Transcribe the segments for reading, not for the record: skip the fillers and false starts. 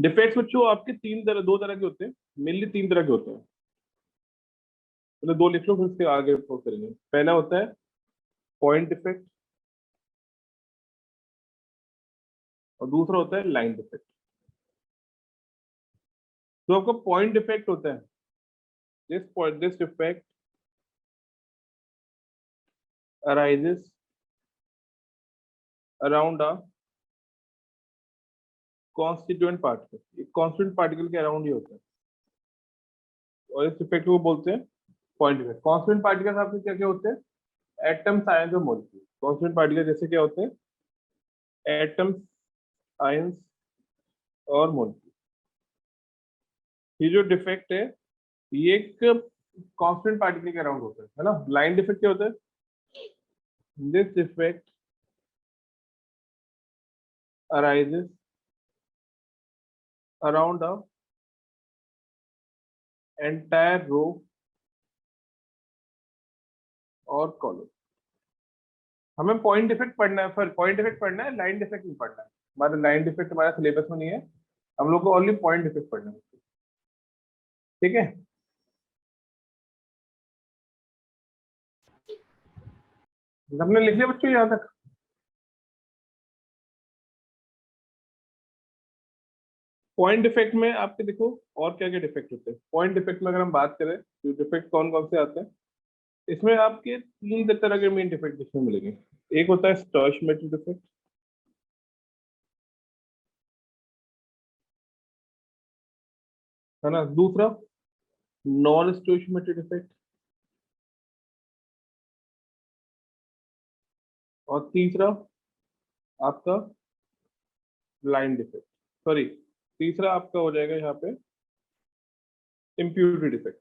Defects बच्चों आपके दो तरह के होते हैं, मेनली तीन तरह के होते हैं। मतलब दो लिख लो, फिर उसके आगे फोकस करेंगे। पहला होता है पॉइंट डिफेक्ट और दूसरा होता है लाइन डिफेक्ट। तो आपका पॉइंट डिफेक्ट होता है this defect arises around a constituent particle। एक कॉन्स्टिट्यूएंट पार्टिकल के अराउंड ही होता है और इस इफेक्ट को बोलते हैं पॉइंट इफेक्ट। कॉन्स्टिट्यूएंट पार्टिकल्स आपके क्या क्या होते हैं? एटम्स, आयंस और मॉलिक्यूल। कॉन्स्टिट्यूएंट पार्टिकल जैसे क्या होते हैं? एटम्स, आयंस और मॉलिक्यूल। ये जो डिफेक्ट है ये एक कांस्टेंट पार्टिकल के अराउंड होता है ना। लाइन डिफेक्ट क्या होता है? This defect arises around a entire row और कॉलम। हमें पॉइंट डिफेक्ट पढ़ना है, फिर पॉइंट डिफेक्ट पढ़ना है, लाइन डिफेक्ट नहीं पढ़ना है। हमारा लाइन डिफेक्ट हमारा सिलेबस में नहीं है, हम लोग को ओनली पॉइंट डिफेक्ट पढ़ना है। ठीक है, हमने लिख लिया बच्चों यहाँ तक? पॉइंट डिफेक्ट में आपके देखो और क्या क्या डिफेक्ट होते हैं। पॉइंट डिफेक्ट में अगर हम बात करें तो डिफेक्ट कौन कौन से आते हैं, इसमें आपके तीन तरह के मेन डिफेक्ट देखने मिलेंगे। एक होता है स्टोइचोमेट्रिक डिफेक्ट, है ना। दूसरा नॉन स्टोइचोमेट्रिक डिफेक्ट और तीसरा आपका लाइन डिफेक्ट। सॉरी, तीसरा आपका हो जाएगा यहाँ पे इम्प्योरिटी डिफेक्ट।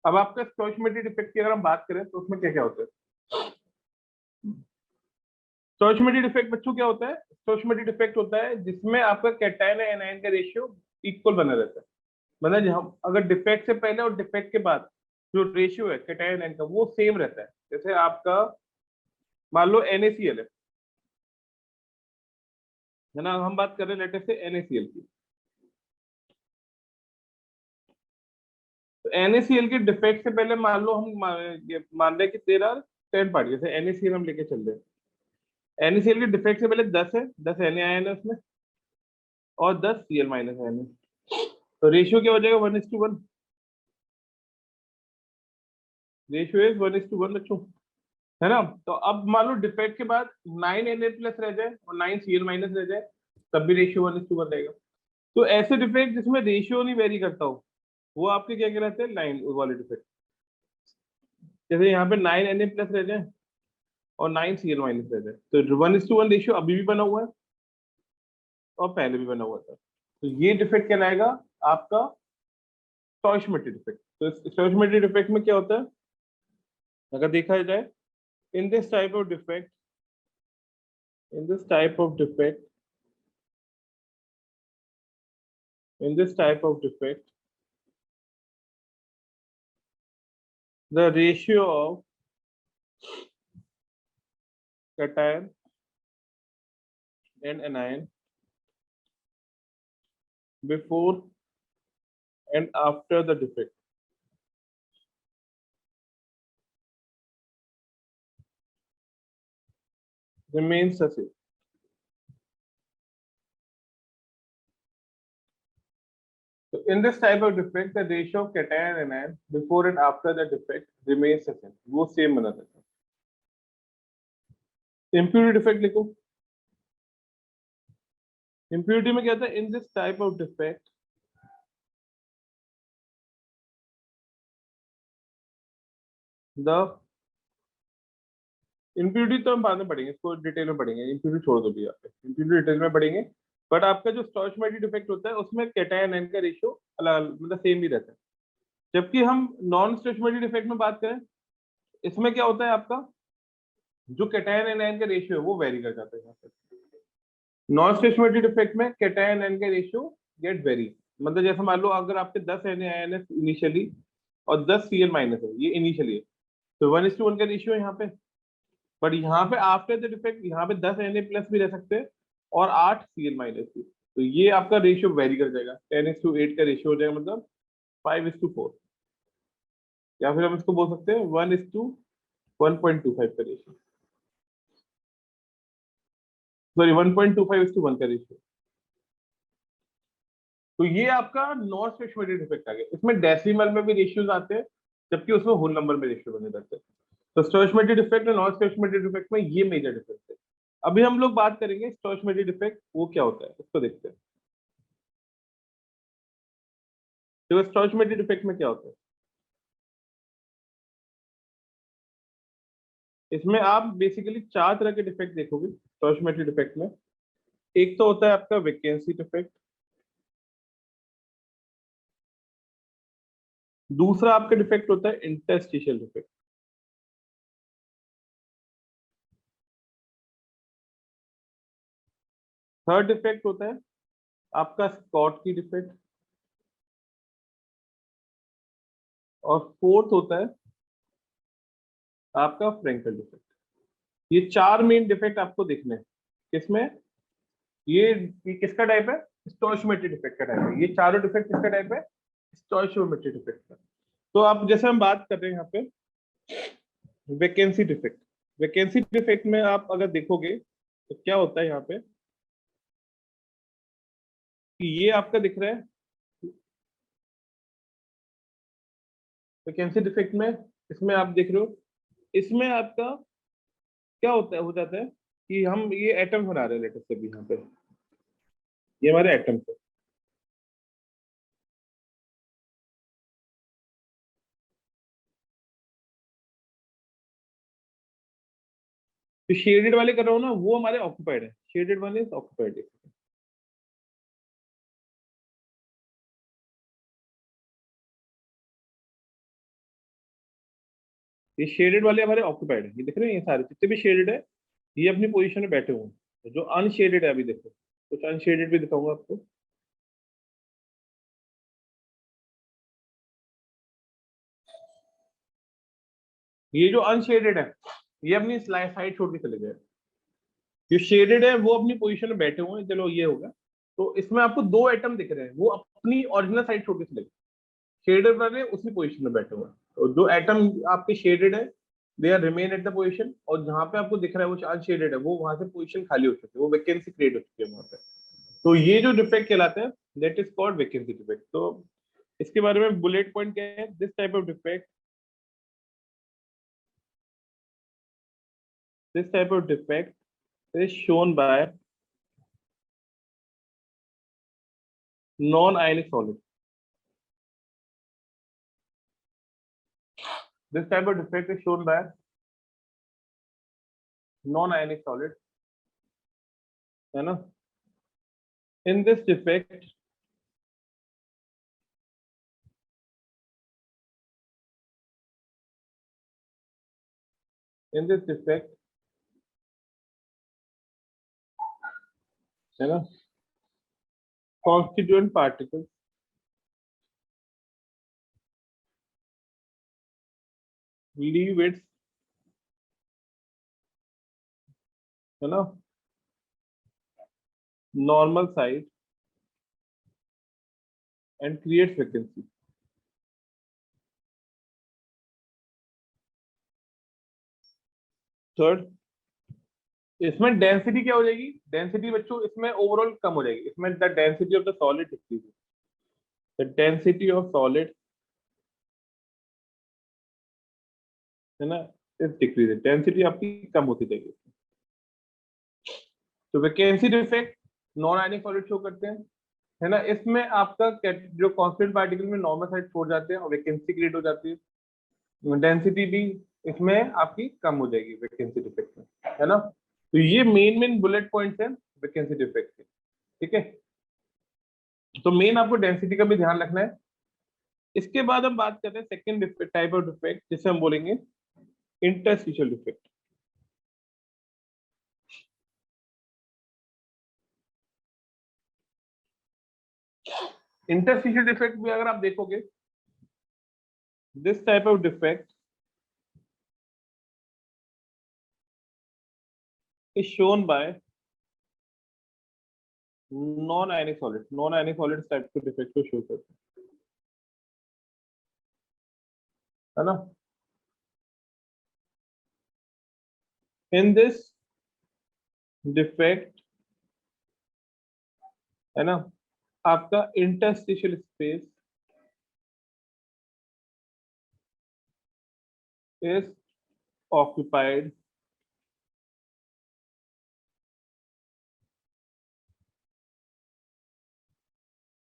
अब आपका स्टोइचोमेट्रिक डिफेक्ट की अगर हम बात करें तो उसमें क्या क्या होता है? स्टोइचोमेट्रिक डिफेक्ट बच्चों क्या होता है? स्टोइचोमेट्रिक डिफेक्ट होता है जिसमें आपका कैटायन और एनायन का रेशियो इक्वल बना रहता है। मतलब हम अगर डिफेक्ट से पहले और डिफेक्ट के बाद जो रेशियो है कैटायन एनायन का वो सेम रहता है। जैसे आपका मान लो NaCl है ना, हम बात कर रहे हैं लेटेस्ट से NaCl की। तो NaCl के डिफेक्ट से पहले मान लो हम मान रहे हैं कि तेरा 10 पार्ट, जैसे NaCl हम लेके चल रहे हैं। NaCl के डिफेक्ट से पहले 10 है, 10 Na आयन है उसमें और 10 Cl माइनस आयन है। तो रेशियो क्या हो जाएगा? 1:1। रेशियो इज 1:1 बच्चों, है ना। तो अब मान लो डिफेक्ट के बाद 9 Na प्लस रह जाए और 9 Cl माइनस रह जाए, तब भी रेशियो 1:1 रहेगा। तो ऐसे डिफेक्ट जिसमें रेशियो नहीं वेरी करता हो वो आपके क्या कहलाते हैं? लाइन वाले डिफेक्ट। जैसे यहाँ पे 9 Na प्लस रह जाए और 9 Cl माइनस रह जाए, तो 1:1 रेशियो अभी भी बना हुआ है और पहले भी बना हुआ था। तो ये डिफेक्ट कहलाएगा आपका स्टोइचोमेट्रिक डिफेक्ट। तो स्टोइचोमेट्रिक डिफेक्ट में क्या होता है अगर देखा जाए? In this type of defect, in this type of defect, in this type of defect, the ratio of cation and anion before and after the defect remains the same. So in this type of defect, the ratio of cation and anion before and after the defect remains the same. वो same बना रहता है। Impurity defect लिखो। Impurity में क्या था? In this type of defect, the impurity तो हम बाद में पढ़ेंगे, इसको डिटेल में पढ़ेंगे। impurity छोड़ दो भी, यहाँ पे impurity डिटेल में पढ़ेंगे। बट आपका जो स्टोइचोमेट्रिक डिफेक्ट होता है उसमें कैटायन एनायन का रेशियो अलग मतलब सेम ही रहता है। जबकि हम नॉन स्टोइचोमेट्रिक डिफेक्ट में बात करें, इसमें क्या होता है आपका जो कैटायन एनायन का रेशियो है वो वेरी कर जाता है यहाँ पे। नॉन स्टोइचोमेट्रिक डिफेक्ट में कैटायन एनायन का रेशियो गेट वेरी। मतलब जैसे मान लो अगर आपके 10 Na आयन है इनिशियली और 10 Cl माइनस है, ये इनिशियली है, तो 1:1 का रेशियो है यहाँ पे। बट यहाँ पे आफ्टर द डिफेक्ट यहाँ पे 10 Na+ भी रह सकते हैं और 8 Cl- भी। तो ये आपका रेशियो वेरी कर जाएगा, 10:8 का रेशियो हो जाएगा, मतलब 5:4, या फिर हम इसको बोल सकते हैं 1:1.25 का रेशियो, सॉरी 1.25:1 का रेशियो। तो ये आपका नॉन स्टोइचियोमेट्रिक डिफेक्ट आ गया। इसमें डेसिमल में भी रेशियोज आते हैं, जबकि उसमें होल नंबर में रेशियो बने रहते हैं। तो स्टोइचियोमेट्रिक डिफेक्ट और नॉन स्टोइचियोमेट्रिक डिफेक्ट में ये मेजर डिफरेंस है। अभी हम लोग बात करेंगे स्टोइचियोमेट्रिक डिफेक्ट वो क्या होता है, उसको देखते हैं। तो स्टोइचियोमेट्रिक डिफेक्ट में क्या होता है, इसमें आप बेसिकली 4 तरह के डिफेक्ट देखोगे स्टोइचियोमेट्रिक डिफेक्ट में। एक तो होता है आपका वैकेंसी डिफेक्ट, दूसरा आपका डिफेक्ट होता है इंटरस्टिशियल डिफेक्ट, थर्ड डिफेक्ट होता है आपका स्कॉट की डिफेक्ट, और फोर्थ होता है आपका फ्रेंकल डिफेक्ट। ये 4 मेन डिफेक्ट आपको दिखने हैं किसमें, ये किसका टाइप है, स्टोइचियोमेट्रिक डिफेक्ट का टाइप है। ये चारों डिफेक्ट किसका टाइप है, स्टोइचियोमेट्रिक डिफेक्ट का। तो आप जैसे हम बात कर रहे हैं यहाँ पे वैकेंसी डिफेक्ट, वैकेंसी डिफेक्ट में आप अगर देखोगे तो क्या होता है यहाँ पे कि ये आपका दिख रहा है वैकेंसी डिफेक्ट में, इसमें आप देख रहे हो, इसमें आपका क्या होता है, हो जाता है कि हम ये एटम बना रहे हैं लेटर से भी यहाँ पे, ये हमारे एटम है। तो शेडेड वाले कर रहा हूँ ना, वो हमारे ऑक्यूपाइड है, शेडेड वाले ऑक्यूपाइड है। ये शेडेड वाले हमारे ऑक्यूपाइड है, ये दिख रहे हैं, ये सारे जितने भी शेडेड है ये अपनी पोजीशन में बैठे हुए हैं। जो अनशेडेड है अभी देखो, कुछ अनशेडेड भी दिखाऊंगा आपको। ये जो अनशेडेड है ये अपनी साइड छोड़ के चले गए, जो शेडेड है वो अपनी पोजीशन में बैठे हुए हैं, चलो ये होगा। तो इसमें आपको दो एटम दिख रहे हैं, वो अपनी ओरिजिनल साइड छोड़ के चले गए, शेडेड वाले उसी पोजीशन में बैठे हुए हैं। तो जो एटम आपके शेडेड है they are remain at the position, और जहां पे आपको दिख रहा है वो अनशेडेड है, वो वहां से पोजीशन खाली हो चुकी है, वो वैकेंसी क्रिएट हो चुकी है वहां पे। तो ये जो डिफेक्ट कहलाता है that is called vacancy defect. तो इसके बारे में बुलेट पॉइंट क्या है, this type of defect is shown by non-ionic solid. This type of defect is shown by non-ionic solid, है ना। In this defect, in this defect, है ना, constituent particles leave its, है ना, normal size and creates vacancy. Third, इसमें density क्या हो जाएगी, डेंसिटी बच्चों इसमें ओवरऑल कम हो जाएगी, इसमें the density of the solid decrease, the density of solid, है ना, इज डिक्रीज, डेंसिटी आपकी कम होती जाएगी। तो vacancy defect non ionic solid show करते हैं, है ना। इसमें आपका जो कांस्टेंट पार्टिकल में नॉर्मल साइड छोड़ जाते हैं और वैकेंसी क्रिएट हो जाती है, डेंसिटी भी इसमें आपकी कम हो जाएगी वैकेंसी डिफेक्ट में, है ना। तो ये मेन मेन बुलेट पॉइंट्स हैं वैकेंसी डिफेक्ट के, ठीक है। तो मेन आपको डेंसिटी का भी ध्यान रखना है। इसके बाद हम बात करते हैं सेकेंड टाइप ऑफ डिफेक्ट, जिसे हम बोलेंगे इंटरस्टिशियल डिफेक्ट। इंटरस्टिशियल डिफेक्ट भी अगर आप देखोगे, this type of defect is shown by non ionic solid. Non ionic solid type के डिफेक्ट को शो करते है ना। इन दिस डिफेक्ट है ना, आपका interstitial space is occupied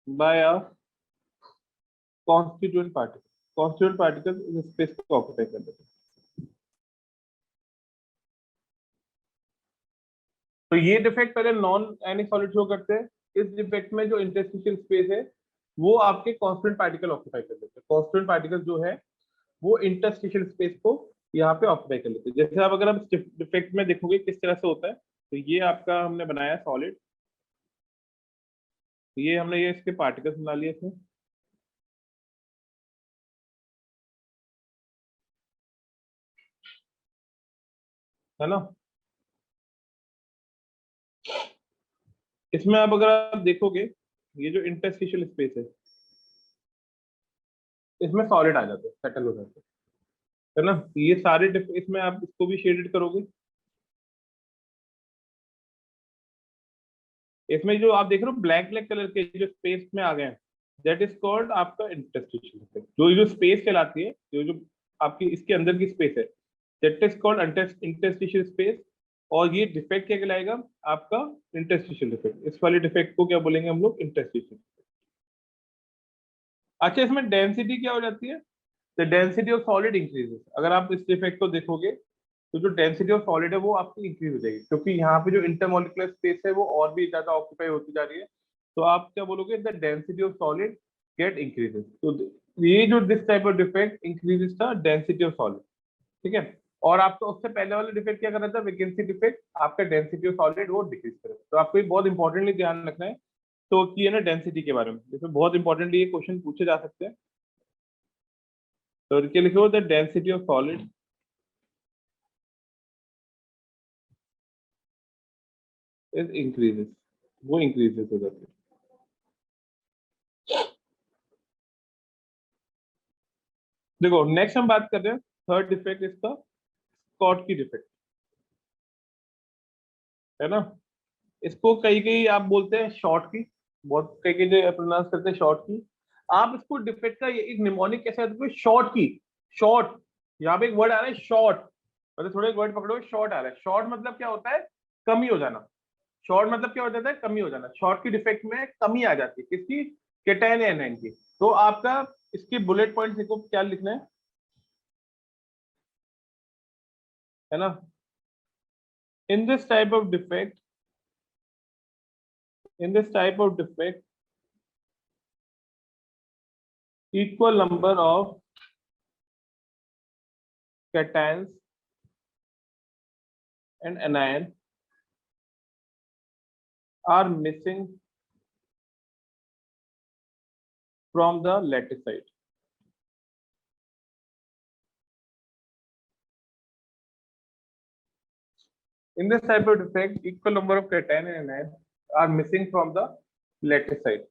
by a constituent particle. Constituent particle इस स्पेस को ऑक्यूपाई कर लेते हैं। तो ये डिफेक्ट पहले नॉन आयनिक सॉलिड शो करते हैं। इस डिफेक्ट में जो इंटरस्टिशियल स्पेस है वो आपके कांस्टेंट पार्टिकल ऑक्यूपाई कर लेते हैं। कांस्टेंट पार्टिकल जो है वो इंटरस्टिशियल स्पेस को यहाँ पे ऑक्यूपाई कर लेते हैं। जैसे आप अगर आप डिफेक्ट में देखोगे किस तरह से होता है, तो ये आपका हमने बनाया सॉलिड, ये हमने ये इसके पार्टिकल्स बना लिए थे, है ना। इसमें आप अगर आप देखोगे ये जो इंटरस्टिशियल स्पेस इसमें सॉलिड आ जाते हैं, सेटल हो जाते हैं, है ना। ये सारे इसमें आप इसको भी शेडेड करोगे, इसमें जो आप देख रहे हो ब्लैक ब्लैक कलर के जो स्पेस में आ गए हैं, दैट इज कॉल्ड आपका इंटरस्टिशियल स्पेस। जो जो स्पेस कहलाती है, जो जो आपकी इसके अंदर की स्पेस है, that is called interstitial space. और ये डिफेक्ट क्या कहलाएगा आपका इंटरस्टिशियल डिफेक्ट। इस वाले डिफेक्ट को क्या बोलेंगे हम लोग, इंटरस्टिशियल। अच्छा, इसमें डेंसिटी क्या हो जाती है, the density of solid increases. अगर आप इस डिफेक्ट को देखोगे तो जो डेंसिटी ऑफ सॉलिड है वो आपकी इंक्रीज हो जाएगी, क्योंकि यहाँ पे जो इंटरमोलिकुलर स्पेस है वो और भी ज्यादा ऑक्यूपाई होती जा रही है। तो आप क्या बोलोगे, the density of solid get increases. तो ये जो this type of defect increases the density of solid, ठीक है। और आपका उससे पहले वाला डिफेक्ट क्या कर रहा था, वैकेंसी डिफेक्ट, आपका डेंसिटी ऑफ सॉलिड वो डिक्रीज करे। तो आपको ये बहुत इंपॉर्टेंटली ध्यान रखना है, तो कि है ना डेंसिटी के बारे में, इसमें बहुत इंपॉर्टेंटली ये क्वेश्चन पूछे जा सकते हैं। तो इनके लिखो the density of solid is increases, वो इंक्रीजेस हो जाती है। देखो नेक्स्ट हम बात कर रहे हैं थर्ड डिफेक्ट, इसका स्कॉट की डिफेक्ट, है ना। इसको कई कई आप बोलते हैं शॉर्ट की, बहुत कई कई जो प्रोनाउंस करते हैं शॉर्ट की। आप इसको डिफेक्ट का ये एक निमोनिक कैसे आता है, शॉर्ट की, शॉर्ट। यहाँ पे एक वर्ड आ रहा है शॉर्ट, मतलब थोड़े वर्ड पकड़ो, शॉर्ट आ रहा है। शॉर्ट मतलब क्या होता है, कमी हो जाना। शॉर्ट मतलब क्या हो जाता है, कमी हो जाना। शॉर्ट की डिफेक्ट में कमी आ जाती है, किसकी, केटायन एनायन की। तो आपका इसके बुलेट पॉइंट देखो क्या लिखना है ना। In this type of defect, in this type of defect, equal number of cations and anion are missing from the lattice site. In this type of defect, equal number of cation and anion are missing from the lattice site.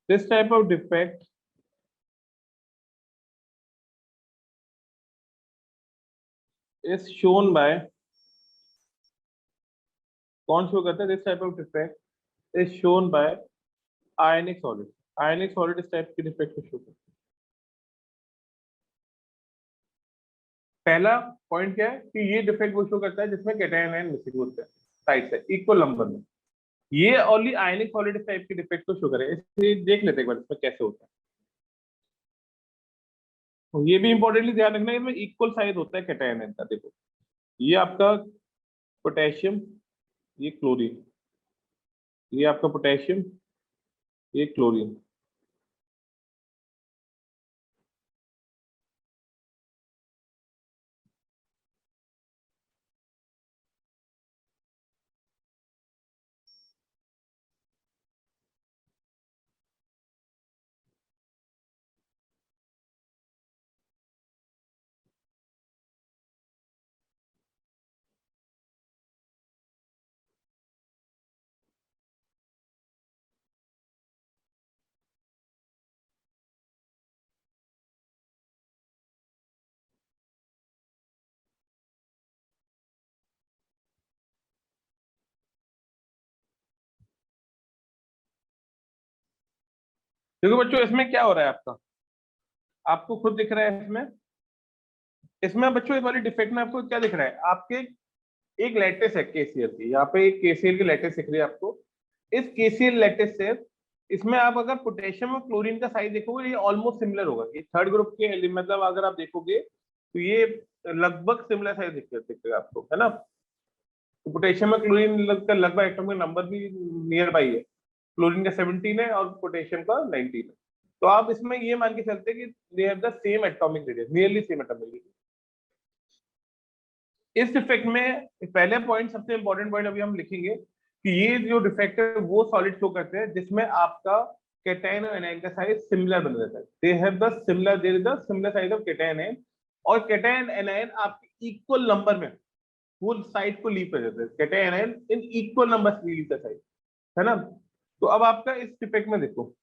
This type of defect is shown by, कौन show करता है, this type of defect is shown by ionic solid. Ionic solid इस type की defect को show करता है। पहला point क्या है कि ये डिफेक्ट वो शो करता है जिसमें कैटायन आयन मिसिंग होते हैं साइड से इक्वल नंबर में। ये ओनली आयनिक सॉलिड टाइप की डिफेक्ट को शो करे, इसलिए देख लेते हैं एक बार इसमें कैसे होता है। तो ये भी इंपॉर्टेंटली ध्यान रखना है, इसमें इक्वल साइज होता है कैटायन आयन का। देखो ये आपका पोटेशियम, ये क्लोरीन, ये आपका पोटेशियम, ये क्लोरीन। देखो बच्चों इसमें क्या हो रहा है आपका, आपको खुद दिख रहा है इसमें, इसमें बच्चों इस वाली डिफेक्ट में आपको क्या दिख रहा है, आपके एक लैटिस है केसीएल की, यहाँ पे एक केसीएल की लैटिस दिख रही है आपको। इस केसीएल लैटिस से इसमें आप अगर पोटेशियम और क्लोरीन का साइज देखोगे, ये ऑलमोस्ट सिमिलर होगा, ये थर्ड ग्रुप के मतलब अगर आप देखोगे तो ये लगभग सिमिलर साइज दिखेगा आपको, है ना। तो पोटेशियम और क्लोरीन का लगभग एटॉमिक नंबर भी नियर बाई है, क्लोरीन का 17 है और पोटेशियम का 19 है। तो आप इसमें ये मान के चलते हैं कि दे have the same atomic radius, nearly same atomic radius. इस डिफेक्ट में पहले पॉइंट, सबसे इंपॉर्टेंट पॉइंट अभी हम लिखेंगे कि ये जो डिफेक्ट है वो सॉलिड शो करते हैं जिसमें आपका केटायन और एनायन का साइज सिमिलर बन जाता है, they have the similar, there is the similar size of cation anion, और केटायन एनायन आपके इक्वल नंबर में फुल साइड को लीव कर देते हैं, cation anion in equal number leave the side, है ना। तो अब आपका इस डिफेक्ट में देखो,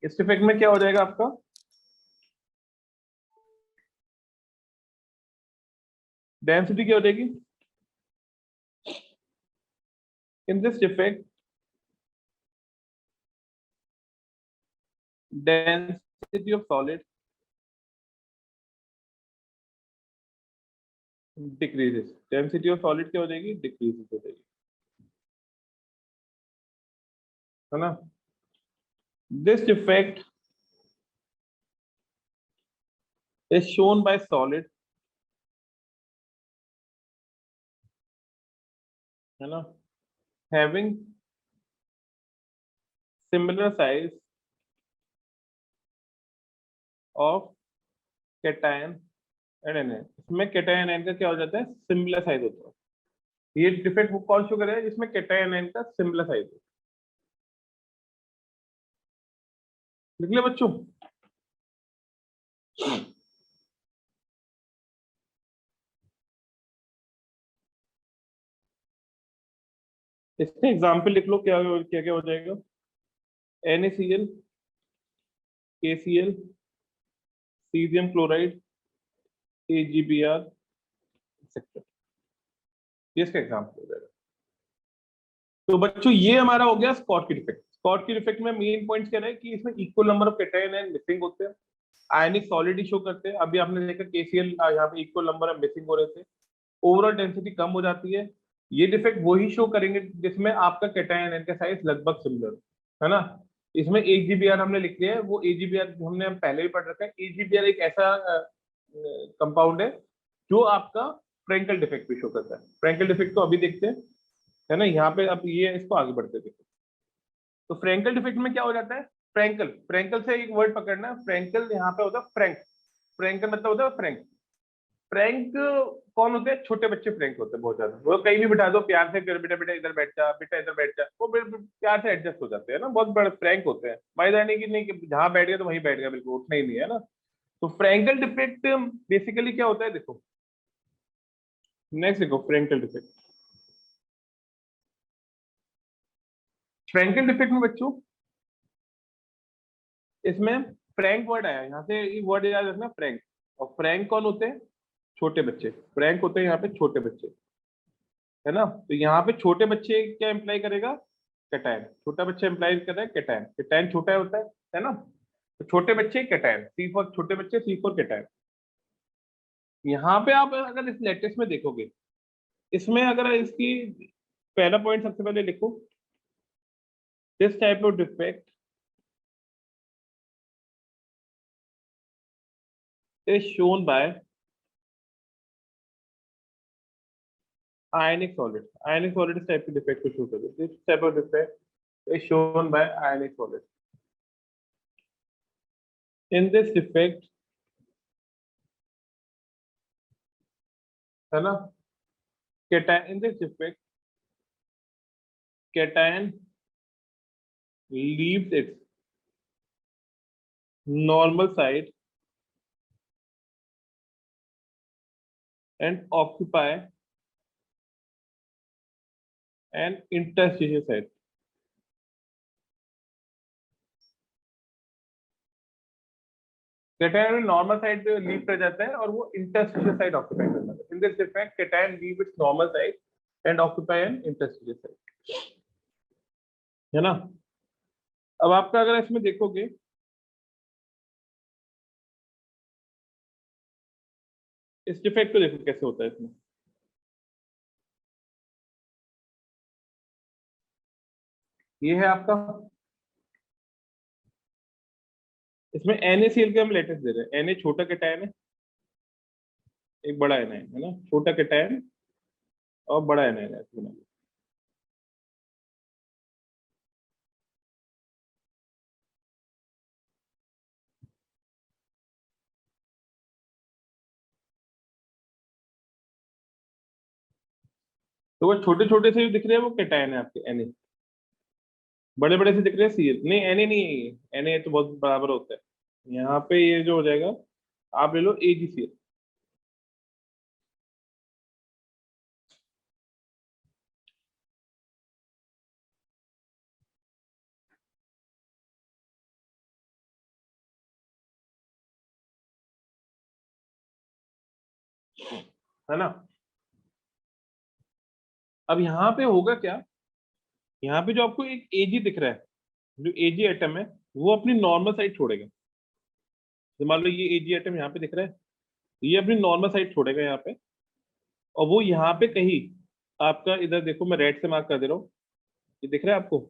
इस डिफेक्ट में क्या हो जाएगा आपका, डेंसिटी क्या हो जाएगी इन this defect, density of solid decreases, density of solid क्या हो जाएगी, डिक्रीजेस हो जाएगी, है ना। this defect is shown by solid, है ना, having similar size of cation and anion, इसमें cation anion का क्या हो जाता है, सिमिलर साइज होता है। ये डिफेक्ट वो कौन शो करेगा जिसमें cation anion का सिमिलर साइज हो, लिख लिया बच्चों। इसका एग्जाम्पल लिख लो, क्या क्या क्या हो जाएगा, NaCl, KCl, caesium chloride, AgBr etcetera, ये इसका एग्जाम्पल हो जाएगा। तो बच्चों ये हमारा हो गया स्कॉट की डिफेक्ट। स्कॉट की डिफेक्ट में मेन पॉइंट्स क्या रहे कि इसमें equal number of cation and missing होते हैं, आयनिक सॉलिड शो करते हैं, अभी आपने देखा केसीएल यहाँ पे इक्वल नंबर ऑफ मिसिंग हो रहे थे, ओवरऑल डेंसिटी कम हो जाती है। ये डिफेक्ट वही शो करेंगे जिसमें आपका कैटायन एन का साइज लगभग सिमिलर है ना। इसमें AgBr हमने लिख लिया है, वो AgBr हमने पहले भी पढ़ रखा है। AgBr एक ऐसा कंपाउंड है जो आपका फ्रेंकल डिफेक्ट भी शो करता है। फ्रेंकल डिफेक्ट को अभी देखते हैं, है ना। यहाँ पे अब ये इसको आगे बढ़ते देखो, तो फ्रेंकल डिफेक्ट में क्या हो जाता है, फ्रेंकल, फ्रेंकल से एक वर्ड पकड़ना है, फ्रेंकल यहाँ पे होता है फ्रैंक, फ्रेंकल मतलब होता है फ्रैंक। फ्रैंक कौन होते हैं, छोटे बच्चे फ्रैंक होते हैं बहुत ज्यादा, वो कहीं भी बिठा दो प्यार से, बेटा बेटा इधर बैठ जा, बेटा इधर बैठ जा, वो प्यार से एडजस्ट हो जाते हैं ना, बहुत बड़े फ्रैंक होते हैं, मैदानी की नहीं कि जहां बैठ गया तो वहीं बैठ गया, बिल्कुल उठना ही नहीं है ना। तो फ्रेंकल डिफेक्ट बेसिकली क्या होता है देखो, नेक्स्ट देखो फ्रेंकल डिफेक्ट। फ्रेंकल डिफेक्ट में बच्चों इसमें फ्रैंक वर्ड आया, यहाँ से ये वर्ड याद रखना फ्रैंक, और फ्रैंक कौन होते हैं, छोटे बच्चे, फ्रैंक होते हैं यहाँ पे छोटे बच्चे, है ना। तो यहाँ पे छोटे बच्चे क्या इंप्लाई करेगा, कैटायन, छोटा बच्चा इंप्लाई कर रहा है कैटायन, कैटायन छोटा होता है ना। तो छोटे बच्चे कैटायन, सी फॉर छोटे बच्चे, सी फॉर कैटायन। यहाँ पे आप अगर इस लेटेस्ट में देखोगे, इसमें अगर इसकी पहला पॉइंट सबसे पहले लिखो, this type of defect is shown by ionic solid, ionic solid इस टाइप की डिफेक्ट को शो करते हैं, this type of defect is shown by ionic solid। in this defect, है ना, cation, in this defect cation leaves its normal side and occupy an interstitial site। Cation normal side पे leave कर जाता है और वो इंटरस्टिशियल साइड ऑक्यूपाई करता है। In this defect cation leave its normal side and occupy an interstitial side, है ना। अब आपका अगर इसमें देखोगे, इस डिफेक्ट को देखो कैसे होता है इसमें। ये है आपका, इसमें NaCl के हम लेटेस्ट दे रहे हैं। Na छोटा कैटायन है, एक बड़ा एनायन है ना, छोटा कैटायन और बड़ा एनायन है इसमें। तो वो छोटे छोटे से जो दिख रहे हैं वो कैटायन है आपके Na, बड़े बड़े से दिख रहे हैं Cl। नहीं, Na नहीं है ये, Na तो बहुत बराबर होता है। यहाँ पे ये जो हो जाएगा, आप ले लो AgCl। है ना। अब यहाँ पे होगा क्या, यहाँ पे जो आपको एक Ag दिख रहा है, जो Ag एटम है वो अपनी नॉर्मल साइड छोड़ेगा। तो मान लो ये Ag एटम यहाँ पे दिख रहा है, ये अपनी नॉर्मल साइड छोड़ेगा यहाँ पे, और वो यहाँ पे कहीं आपका, इधर देखो मैं रेड से मार्क कर दे रहा हूँ, ये दिख रहा है आपको,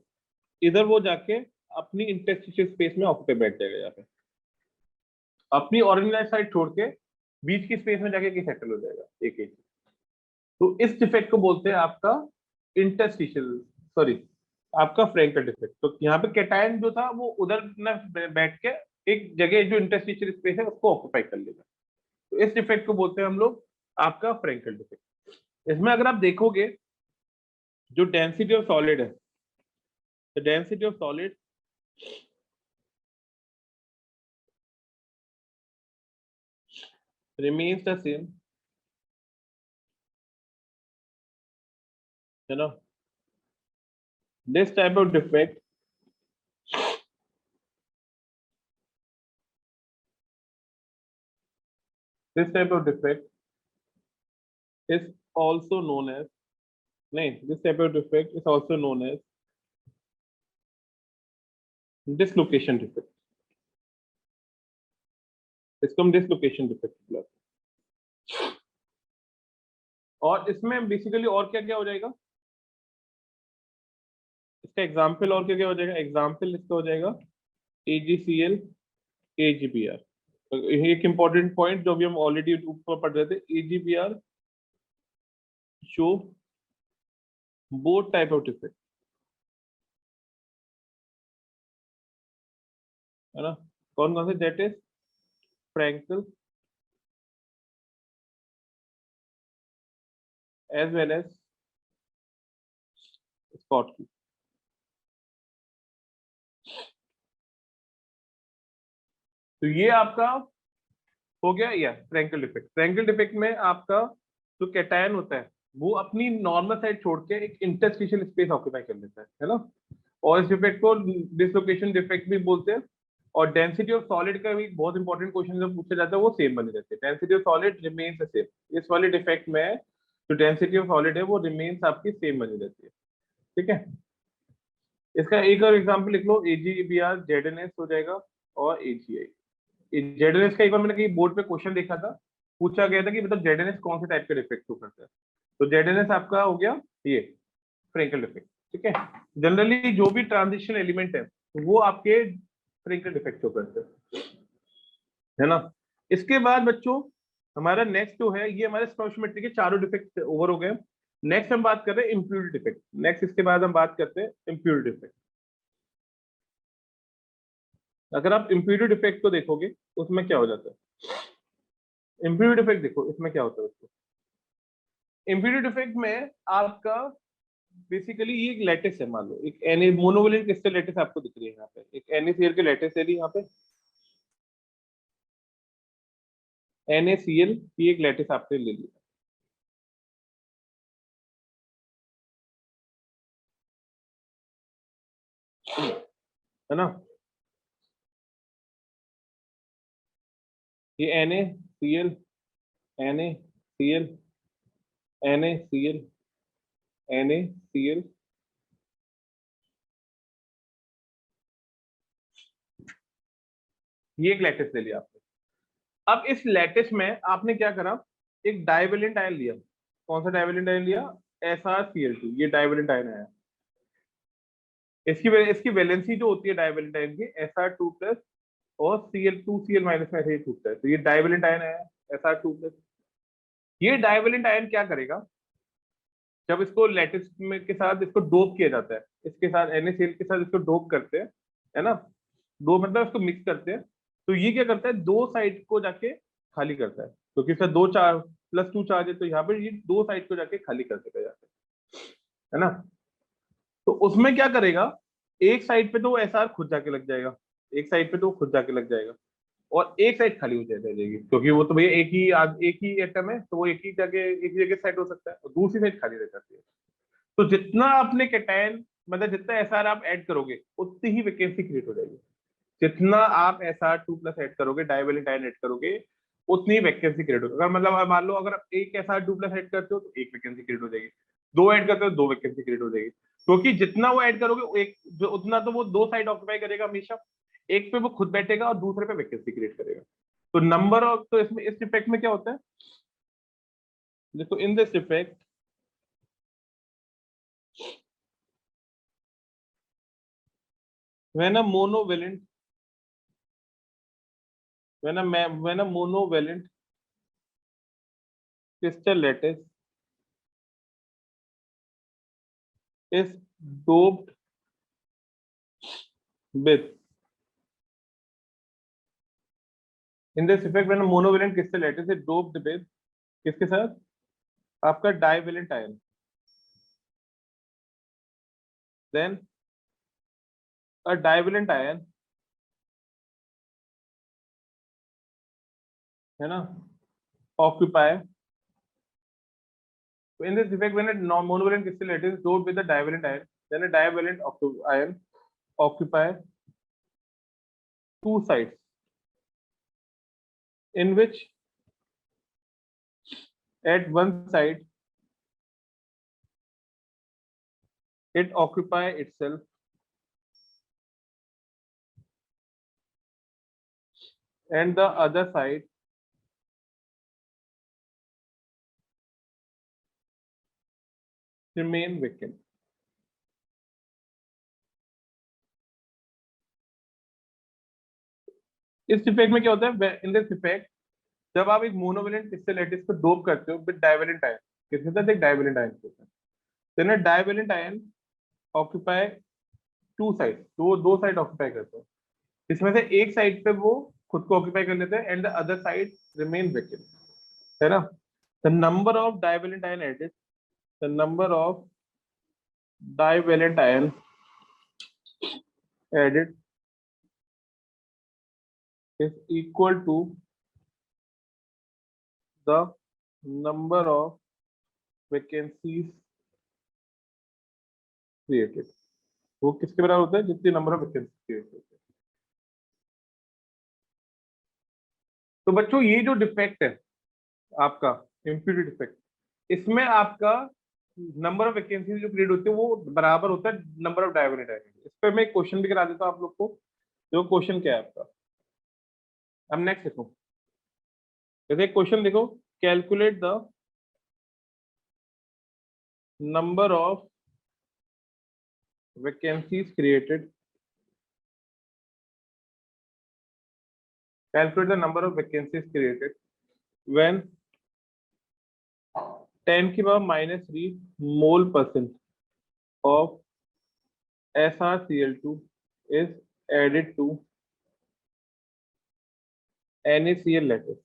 इधर वो जाके अपनी इंटरस्टिशियल स्पेस में ऑक्यूपाई बैठ जाएगा यहाँ पे, अपनी ऑरिजिनल साइड छोड़ के बीच की स्पेस में जाके सेटल हो जाएगा एक एक। तो इस डिफेक्ट को बोलते हैं आपका इंटरस्टिशियल, सॉरी, आपका फ्रैंकल डिफेक्ट। तो यहाँ पे कैटायन जो था वो उधर न बैठ के एक जगह जो इंटरस्टिशियल स्पेस है उसको ऑक्यूपाई कर लेगा। तो इस डिफेक्ट को बोलते हैं हम लोग आपका फ्रैंकल डिफेक्ट। इसमें अगर आप देखोगे, जो डेंसिटी ऑफ सॉलिड है, the density of solid remains the same, you know. This type of defect this type of defect is also known as, no, this type of defect is also known as dislocation defect। इसको हम dislocation defect बुलाते हैं। और इसमें basically और क्या क्या हो जाएगा, इसका एग्जाम्पल और क्या क्या हो जाएगा, एग्जाम्पल इसका हो जाएगा AgCl AgBr। एक इंपॉर्टेंट पॉइंट जो भी हम ऑलरेडी ऊपर पढ़ रहे थे, AgBr show both type of defect, है ना। कौन कौन से, that is Frenkel as well as Schottky। तो ये आपका हो गया या फ्रैंकल डिफेक्ट। फ्रैंकल डिफेक्ट में आपका जो कैटायन होता है वो अपनी नॉर्मल साइड छोड़ के एक इंटरस्टिशियल स्पेस ऑक्यूपाई कर लेता है ना। और इस डिफेक्ट को डिसलोकेशन डिफेक्ट भी बोलते हैं। और डेंसिटी ऑफ सॉलिड का भी बहुत इंपॉर्टेंट क्वेश्चन जब पूछा जाता है वो सेम बनी रहती है, density of solid remains same. इस वाले डिफेक्ट में जो डेंसिटी ऑफ सॉलिड है वो रिमेन्स आपकी सेम बनी रहती है, ठीक है। इसका एक और एग्जांपल लिख लो, AgBr ZnS हो जाएगा और AgI। ZnS का एक बार मैंने कहीं बोर्ड पे क्वेश्चन देखा था, पूछा गया था कि मतलब ZnS कौन से टाइप के डिफेक्ट को करता है। तो ZnS आपका हो गया ये फ्रैंकल डिफेक्ट, ठीक है। जनरली जो भी ट्रांजिशन एलिमेंट है वो आपके फ्रैंकल डिफेक्ट को करते हैं, है ना। इसके बाद बच्चों हमारा नेक्स्ट जो है, ये हमारे स्टोइचियोमेट्री के चारों डिफेक्ट ओवर हो गए। नेक्स्ट हम बात कर रहे हैं इम्प्योरिटी डिफेक्ट। नेक्स्ट इसके बाद हम बात करते हैं इम्प्योरिटी डिफेक्ट। अगर आप इम्प्योरिटी डिफेक्ट को देखोगे उसमें क्या हो जाता है, इम्प्योरिटी डिफेक्ट देखो इसमें क्या होता है उसको। इम्प्योरिटी डिफेक्ट में आपका बेसिकली ये एक लैटिस है, मान लो एक मोनोवैलेंट क्रिस्टल लैटिस आपको दिख रही है यहाँ पे, एक NaCl के लैटिस है यहाँ पे, NaCl की एक लैटिस आपने ले लिया, है ना। ये NaCl NaCl NaCl NaCl ये एक लैटिस ले लिया आपने। अब इस लैटिस में आपने क्या करा, एक डाइवेलेंट आयन लिया। कौन सा डाइवेलेंट आयन लिया? SrCl2। ये डाइवेलेंट आयन है। इसकी वैलेंसी जो होती है डाइवेलेंट आयन की Sr2 प्लस और Cl2 माइनस में ऐसे ही छूटता है, तो ये डाइवेलेंट आयन है Sr2 प्लस। ये डाइवेलेंट आयन क्या करेगा, जब इसको लैटिस में के साथ इसको डोप किया जाता है, इसके साथ NaCl के साथ इसको डोप करते हैं, है ना, दो मतलब इसको मिक्स करते हैं, तो ये क्या करता है, दो साइड को जाके खाली करता है, क्योंकि इसका दो चार +2 चार्ज है, तो यहाँ पर ये दो साइड को जाके खाली कर देगा जाके, है ना। तो उसमें क्या करेगा, एक साइड पे तो वो SR खुद जाके लग जाएगा, एक साइड पे तो वो खुद जाके लग जाएगा, और एक साइड खाली हो जाएगी, क्योंकि वो तो भैया एक ही एटम है, तो वो एक ही जगह सेट हो सकता है, और दूसरी साइड खाली रह जाती है। तो जितना आपने कैटायन मतलब जितना SR आप ऐड करोगे, उतनी ही वैकेंसी क्रिएट हो जाएगी। जितना आप SR2 प्लस ऐड करोगे, डाइवेलेंट आयन ऐड करोगे, उतनी ही वैकेंसी क्रिएट होगी। अगर मतलब मान लो अगर आप एक SR2 प्लस ऐड करते हो तो एक वैकेंसी क्रिएट हो जाएगी, दो ऐड करते हो दो वैकेंसी क्रिएट हो जाएगी, क्योंकि जितना वो ऐड करोगे, एक जो उतना तो वो दो साइड ऑक्यूपाई करेगा हमेशा, एक पे वो खुद बैठेगा और दूसरे पे वैकेंसी क्रिएट करेगा। तो नंबर ऑफ, तो इसमें इस इफेक्ट में क्या होता है, देखो in this effect when a monovalent when a monovalent crystal lattice is doped with in this effect when a monovalent crystal lattice is doped with किसके साथ, आपका divalent ion, then a divalent ion, है ना, occupy, so in this effect when a monovalent crystal lattice is doped with a divalent ion, then a divalent ion occupy two sides in which at one side it occupy itself and the other side remain vacant। इस effect में क्या होता है, in this effect जब आप एक monovalent crystal lattice को dope करते हो विद डाइवेलेंट आयन, किसके साथ, एक डाइवेलेंट आयन के साथ, then a divalent ion occupy two side, तो वो दो साइड ऑक्यूपाई करते हैं, इसमें से एक साइड पे वो खुद को ऑक्यूपाई कर लेते हैं and the other side remain vacant, है ना। The number of divalent ion added, the number of divalent ion added is equal to the number of vacancies created। वो किसके बराबर होता है, जितनी नंबर ऑफ वैकेंसी क्रिएट होते हैं। तो बच्चों ये जो डिफेक्ट है आपका इम्प्यूटेड डिफेक्ट, इसमें आपका नंबर ऑफ वैकेंसी जो क्रिएट होती है वो बराबर होता है नंबर ऑफ डाइवेलेंट आयन। इस पर मैं एक क्वेश्चन भी करा देता हूँ आप लोग को। जो क्वेश्चन क्या है आपका, अब नेक्स्ट देखो, जैसे एक क्वेश्चन देखो, calculate the number of vacancies created, calculate the number of vacancies created when 10 की power -3 mole percent of SrCl2 is added to NaCl lattice।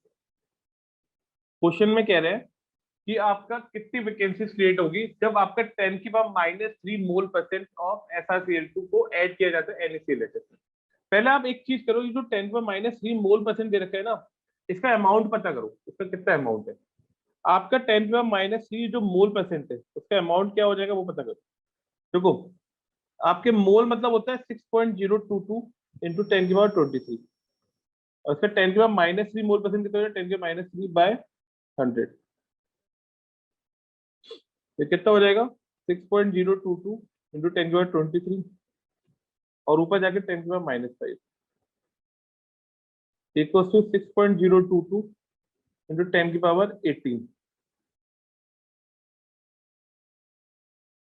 Question में कह रहे हैं कि आपका कितनी वैकेंसीज क्रिएट होगी जब आपका 10 की power -3 mole percent of SrCl2 को ऐड किया जाता है NaCl lattice में। पहले आप एक चीज करो, ये जो 10 की पावर -3 मोल परसेंट दे रखा है ना, इसका अमाउंट पता करो, इसका कितना अमाउंट है। आपका 10 की पावर -3 जो मोल परसेंट है उसका अमाउंट क्या हो जाएगा वो पता करो। देखो आपके मोल मतलब होता है 6.022 इंटू 10 की पावर 23, और इसका 10 की पावर -3 मोल परसेंट कितना हो जाएगा, 10 की पावर -3/100, ये कितना हो जाएगा 6.022 इंटू 10 की पावर 23, और ऊपर जाके 10 की पावर -5। इक्वल्स टू 6.022 इंटू 10 की पावर 18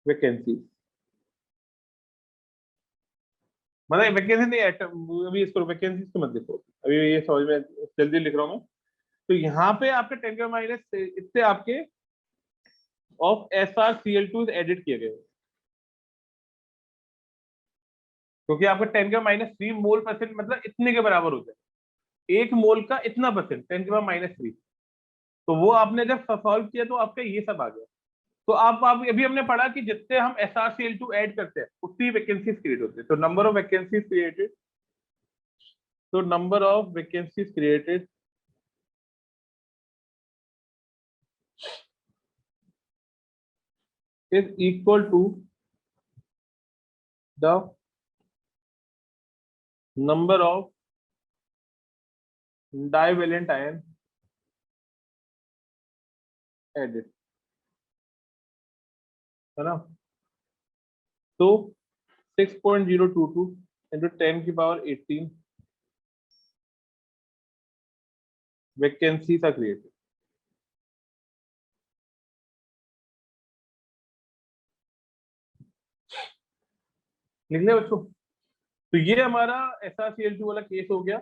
वैकेंसी। मतलब वैकेंसी नहीं अभी इसको वैकेंसी तो मत लिखो, अभी ये समझ में जल्दी लिख रहा हूँ मैं। तो यहाँ पे आपके 10 के माइनस इससे आपके ऑफ SrCl2 एडिट किए गए, क्योंकि आपका 10 का -3 मोल परसेंट मतलब इतने के बराबर होता है, एक मोल का इतना परसेंट 10 के -3। तो वो आपने जब सॉल्व किया तो आपका ये सब आ गया। तो आप अभी हमने पढ़ा कि जितने हम SrCl2 ऐड करते हैं उतनी वैकेंसीज क्रिएट होती है। तो नंबर ऑफ वैकेंसीज क्रिएटेड, तो number of vacancies created is equal to the number of divalent ion added, है ना। तो 6.022 इंटू 10 की पावर 18 वैकेंसीज आर क्रिएटेड। लिख लिया बच्चों। तो ये हमारा SrCl2 वाला केस हो गया।